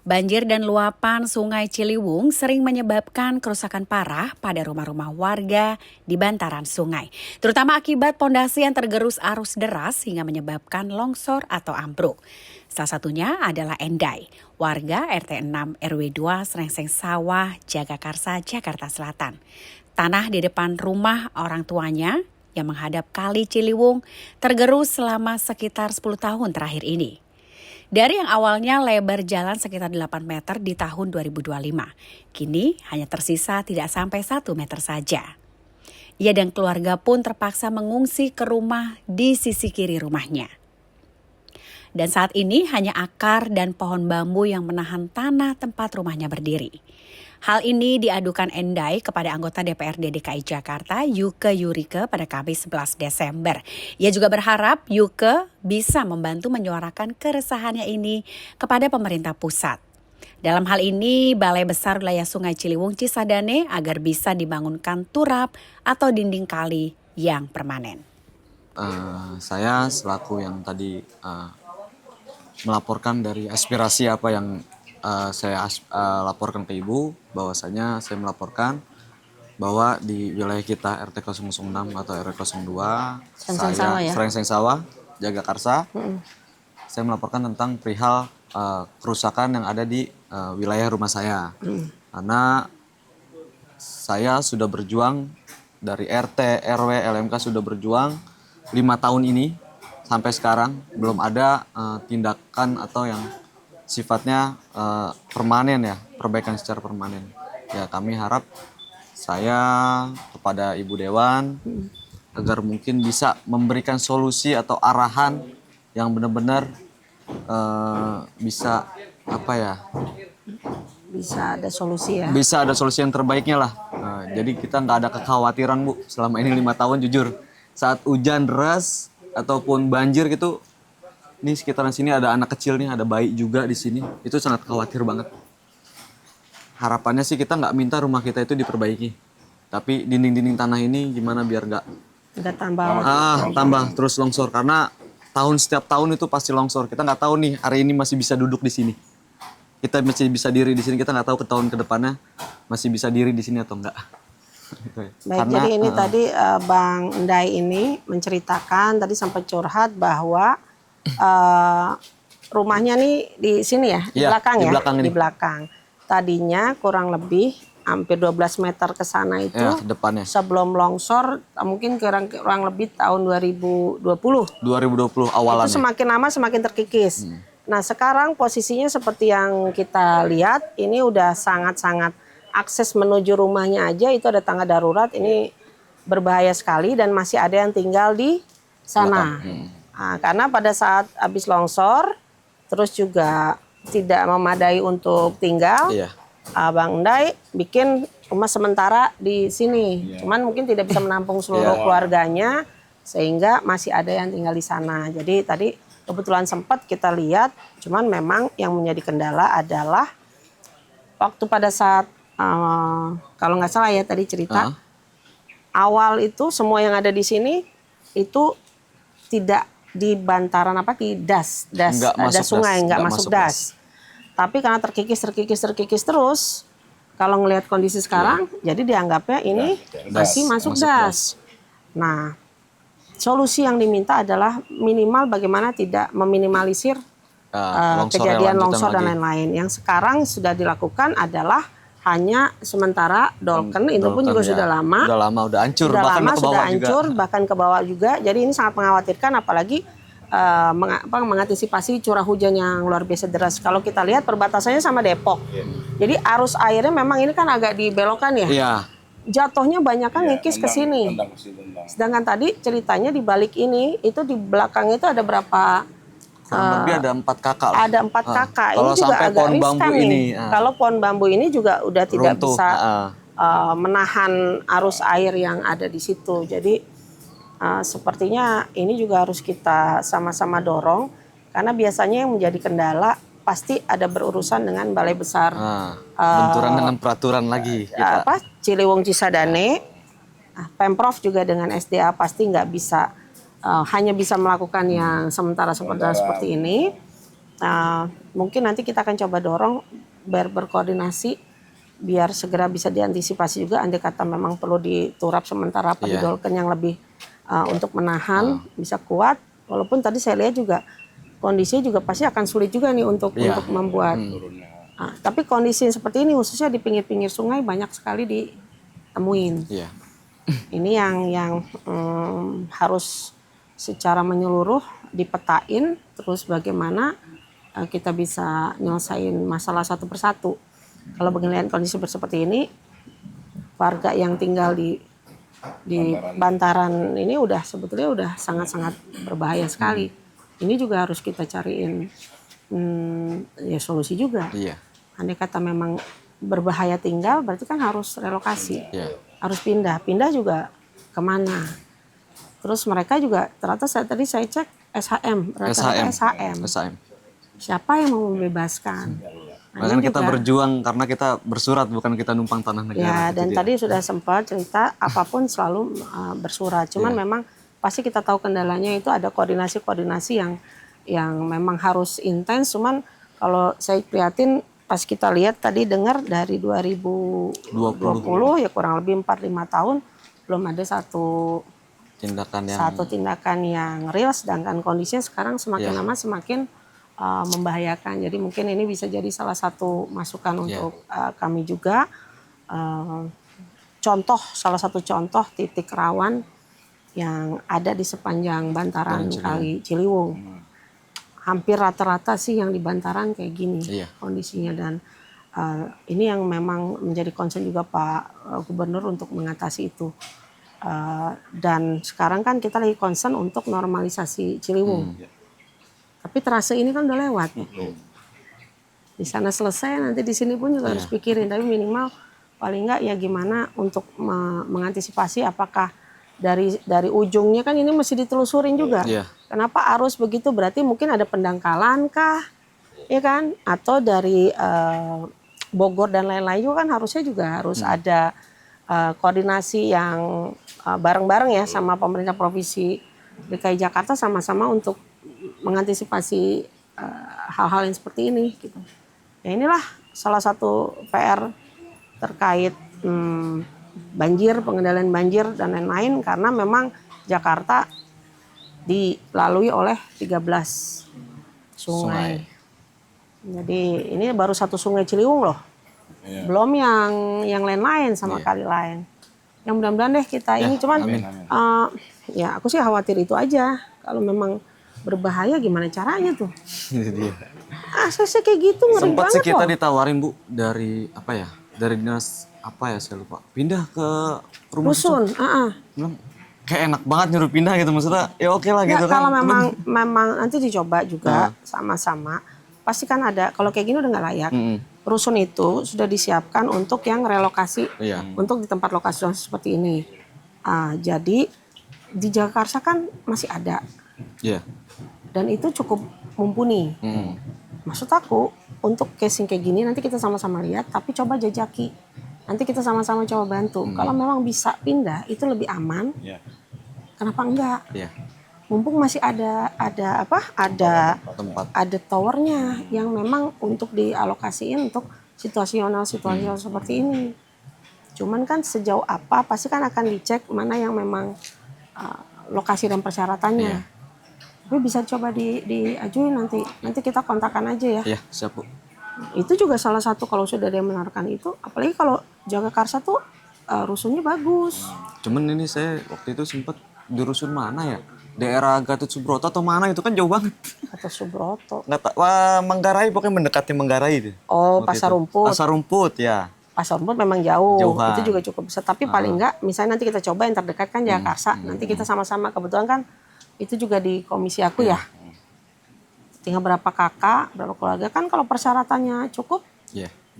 Banjir dan luapan Sungai Ciliwung sering menyebabkan kerusakan parah pada rumah-rumah warga di bantaran sungai, terutama akibat pondasi yang tergerus arus deras hingga menyebabkan longsor atau ambruk. Salah satunya adalah Endai, warga RT 6 RW 2 Srengseng Sawah, Jagakarsa, Jakarta Selatan. Tanah di depan rumah orang tuanya yang menghadap Kali Ciliwung tergerus selama sekitar 10 tahun terakhir ini. Dari yang awalnya lebar jalan sekitar 8 meter di tahun 2025, kini hanya tersisa tidak sampai 1 meter saja. Ia dan keluarga pun terpaksa mengungsi ke rumah di sisi kiri rumahnya. Dan saat ini hanya akar dan pohon bambu yang menahan tanah tempat rumahnya berdiri. Hal ini diadukan Endai kepada anggota DPRD DKI Jakarta, Yuke Yurike, pada Kamis 11 Desember. Ia juga berharap Yuke bisa membantu menyuarakan keresahannya ini kepada pemerintah pusat. Dalam hal ini, Balai Besar Wilayah Sungai Ciliwung Cisadane agar bisa dibangunkan turap atau dinding kali yang permanen. Saya selaku yang tadi melaporkan dari aspirasi apa yang saya laporkan ke Ibu, bahwasanya saya melaporkan bahwa di wilayah kita RT 006 atau RW 02, Srengseng Sawah, Jagakarsa, saya melaporkan tentang perihal kerusakan yang ada di wilayah rumah saya. Karena saya sudah berjuang dari RT, RW, LMK sudah berjuang 5 tahun ini sampai sekarang belum ada tindakan atau yang sifatnya permanen ya, perbaikan secara permanen. Ya kami harap saya kepada Ibu Dewan agar mungkin bisa memberikan solusi atau arahan yang benar-benar bisa apa ya? Bisa ada solusi ya? Bisa ada solusi yang terbaiknya lah. Jadi kita nggak ada kekhawatiran Bu selama ini 5 tahun jujur. Saat hujan deras ataupun banjir gitu, ini sekitaran sini ada anak kecil nih, ada bayi juga di sini. Itu sangat khawatir banget. Harapannya sih kita nggak minta rumah kita itu diperbaiki. Tapi dinding-dinding tanah ini gimana biar nggak tambah terus longsor. Karena setiap tahun itu pasti longsor. Kita nggak tahu nih hari ini masih bisa duduk di sini. Kita masih bisa diri di sini. Kita nggak tahu ke tahun kedepannya masih bisa diri di sini atau enggak. Baik, jadi ini tadi Bang Endai ini menceritakan tadi sempat curhat bahwa rumahnya nih di sini ya, di belakang ya, di belakang. Tadinya kurang lebih hampir 12 meter ke sana itu depannya. Sebelum longsor mungkin kurang lebih tahun 2020 awalannya. Itu semakin lama semakin terkikis. Nah sekarang posisinya seperti yang kita lihat, ini udah sangat-sangat akses menuju rumahnya aja itu ada tangga darurat, ini berbahaya sekali dan masih ada yang tinggal di sana. Nah, karena pada saat habis longsor, terus juga tidak memadai untuk tinggal, Bang Endai bikin rumah sementara di sini. Cuman mungkin tidak bisa menampung seluruh keluarganya, sehingga masih ada yang tinggal di sana. Jadi tadi kebetulan sempat kita lihat, cuman memang yang menjadi kendala adalah waktu pada saat, kalau nggak salah ya tadi cerita, awal itu semua yang ada di sini itu tidak di bantaran di das sungai, nggak masuk das. Tapi karena terkikis terus, kalau ngelihat kondisi sekarang, jadi dianggapnya ini masih masuk das. Nah, solusi yang diminta adalah minimal bagaimana tidak meminimalisir kejadian longsor dan lain-lain. Yang sekarang sudah dilakukan adalah hanya sementara dolken, itu pun juga sudah lama. Udah hancur, bahkan ke bawah juga. Jadi ini sangat mengkhawatirkan, apalagi mengantisipasi curah hujan yang luar biasa deras. Kalau kita lihat perbatasannya sama Depok. Jadi arus airnya memang ini kan agak dibelokkan ya. Jatuhnya banyak kan ngikis ke sini. Sedangkan tadi ceritanya di balik ini, itu di belakang itu ada berapa? Kurang lebih ada 4 kakak. Ada 4 kakak. Ini juga agak riskan nih. Kalau pohon bambu ini juga udah tidak bisa menahan arus air yang ada di situ. Jadi sepertinya ini juga harus kita sama-sama dorong. Karena biasanya yang menjadi kendala pasti ada berurusan dengan Balai Besar. Benturan dengan peraturan lagi. Ciliwung Cisadane. Pemprov juga dengan SDA pasti nggak bisa. Hanya bisa melakukan yang sementara seperti ini. mungkin nanti kita akan coba dorong biar berkoordinasi, biar segera bisa diantisipasi juga. Andai kata memang perlu diturap sementara apa didolken yang lebih untuk menahan bisa kuat. Walaupun tadi saya lihat juga kondisinya juga pasti akan sulit juga nih untuk membuat. Tapi kondisi seperti ini khususnya di pinggir-pinggir sungai banyak sekali ditemuin. Ini yang harus secara menyeluruh dipetain, terus bagaimana kita bisa nyelesain masalah satu persatu. Kalau melihat kondisi seperti ini, warga yang tinggal di bantaran ini sebetulnya udah sangat-sangat berbahaya sekali. Ini juga harus kita cariin ya solusi juga. Andai kata memang berbahaya tinggal, berarti kan harus relokasi, harus pindah juga kemana. Terus mereka juga ternyata tadi saya cek SHM, SHM. Siapa yang mau membebaskan? Makanya kita berjuang karena kita bersurat, bukan kita numpang tanah negara. Ya, dan tadi sudah sempat cerita apapun selalu bersurat. Cuman memang pasti kita tahu kendalanya itu ada koordinasi yang memang harus intens. Cuman kalau saya prihatin pas kita lihat tadi dengar dari 2020 ya kurang lebih 4-5 tahun belum ada satu tindakan yang real, sedangkan kondisinya sekarang semakin lama semakin membahayakan. Jadi mungkin ini bisa jadi salah satu masukan untuk kami juga. Salah satu contoh titik rawan yang ada di sepanjang bantaran Kali Ciliwung. Hampir rata-rata sih yang di bantaran kayak gini kondisinya, dan ini yang memang menjadi concern juga Pak Gubernur untuk mengatasi itu. Dan sekarang kan kita lagi concern untuk normalisasi Ciliwung. Tapi terasa ini kan udah lewat. Di sana selesai, nanti di sini pun juga harus pikirin. Tapi minimal paling enggak ya gimana untuk mengantisipasi apakah dari ujungnya kan ini mesti ditelusurin juga. Kenapa arus begitu? Berarti mungkin ada pendangkalan kah? Ya kan? Atau dari Bogor dan lain-lain juga kan harusnya juga harus ada koordinasi yang bareng-bareng ya sama pemerintah provinsi DKI Jakarta sama-sama untuk mengantisipasi hal-hal yang seperti ini gitu. Ya inilah salah satu PR terkait banjir, pengendalian banjir dan lain-lain, karena memang Jakarta dilalui oleh 13 sungai. Jadi ini baru satu sungai Ciliwung loh. Belum yang lain-lain sama kali lain. Yang mudah-mudahan deh kita ini cuman ya aku sih khawatir itu aja. Kalau memang berbahaya gimana caranya tuh? Saya kayak gitu ngeri sempat banget sih kita loh. ditawarin Bu dari dari dinas saya lupa, pindah ke rumah Rusun. Bilang, kayak enak banget nyuruh pindah gitu, maksudnya ya oke lah gitu kan. Kalau memang nanti dicoba juga sama-sama, pasti kan ada, kalau kayak gini udah nggak layak. Rusun itu sudah disiapkan untuk yang relokasi, untuk di tempat lokasi seperti ini. Jadi di Jakarta kan masih ada. Dan itu cukup mumpuni. Maksud aku untuk casing kayak gini nanti kita sama-sama lihat, tapi coba jajaki. Nanti kita sama-sama coba bantu. Kalau memang bisa pindah itu lebih aman. Kenapa enggak? Mumpung masih ada towernya yang memang untuk dialokasiin untuk situasional seperti ini. Cuman kan sejauh apa pasti kan akan dicek mana yang memang lokasi dan persyaratannya. Tapi bisa coba diajuin nanti kita kontakkan aja ya. Iya, siap Bu. Itu juga salah satu kalau sudah ada yang menawarkan itu, apalagi kalau Jagakarsa tuh rusunnya bagus. Cuman ini saya waktu itu sempat di rusun mana ya? Daerah Gatot Subroto atau mana itu kan jauh banget. Gatot Subroto. Manggarai, pokoknya mendekati Manggarai itu. Oh, Pasar Rumput. Pasar Rumput ya. Pasar Rumput memang jauh. Jauhan. Itu juga cukup besar. Tapi paling enggak, misalnya nanti kita coba yang terdekat kan Jagakarsa. Nanti kita sama-sama, kebetulan kan itu juga di komisi aku ya. Tinggal berapa kakak, berapa keluarga kan, kalau persyaratannya cukup,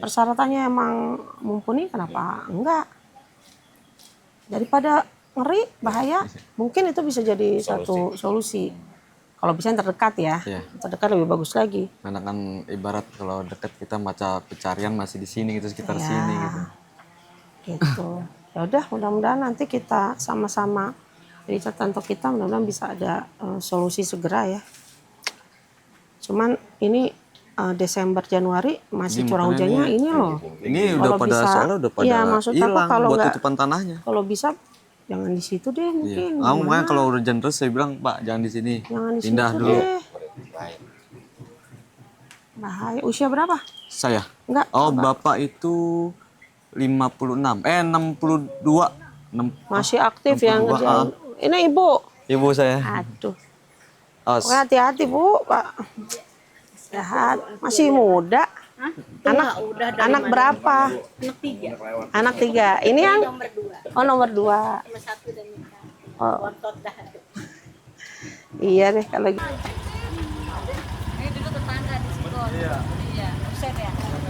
persyaratannya emang mumpuni, kenapa enggak? Daripada ngeri, bahaya, mungkin itu bisa jadi satu solusi. Kalau bisa yang terdekat ya, terdekat lebih bagus lagi. Karena kan ibarat kalau dekat kita mata pencarian masih di sini gitu, sekitar sini gitu. Gitu. Ya udah, mudah-mudahan nanti kita sama-sama, jadi catatan untuk kita mudah-mudahan bisa ada solusi segera ya. Cuman ini Desember Januari masih Ini curah makanya hujannya ini loh. Ini udah Kalau pada bisa- soalnya udah pada iya, maksud aku hilang kalau buat nggak- tutupan tanahnya. Kalau bisa jangan di situ deh Iya. mungkin. Aku makanya Gimana? kalau udah hujan terus saya bilang, Pak jangan di sini, Jangan di pindah situ dulu. deh. Bahaya. Usia berapa? Saya. Enggak. Oh bapak itu 62. Masih aktif ya 62, ngerjain. Ini ibu. Ibu saya. Aduh. Oh, Pokoknya hati-hati Bu, Pak. Sehat. Masih muda. Anak berapa? Anak tiga. Ini yang nomor 2. Oh nomor 2. Oh. Iya deh kalau gitu. Ini dulu tetangga di situ. Iya. Iya.